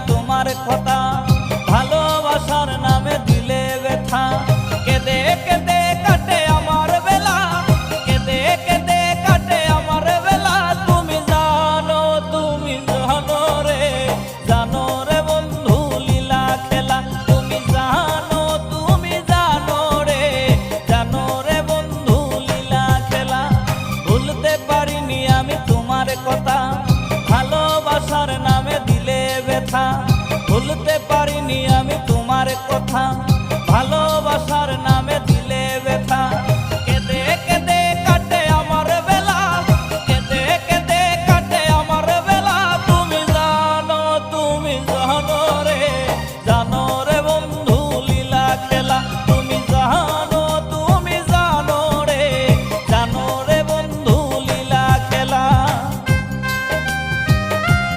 তোমার কথা, ভালোবাসার নামে দিলে ব্যথা। কেঁদে কেঁদে কাটে আমার বেলা, কেঁদে কেঁদে কাটে আমার বেলা। তুমি জানো রে, জানো রে বন্ধু লীলা খেলা। তুমি জানো রে, জানো রে বন্ধু লীলা খেলা। ভুলতে পারিনি আমি তোমার কথা, ভালোবাসার নামে দিলে ব্যথা। ভুলতে পারিনি আমি তোমার কথা।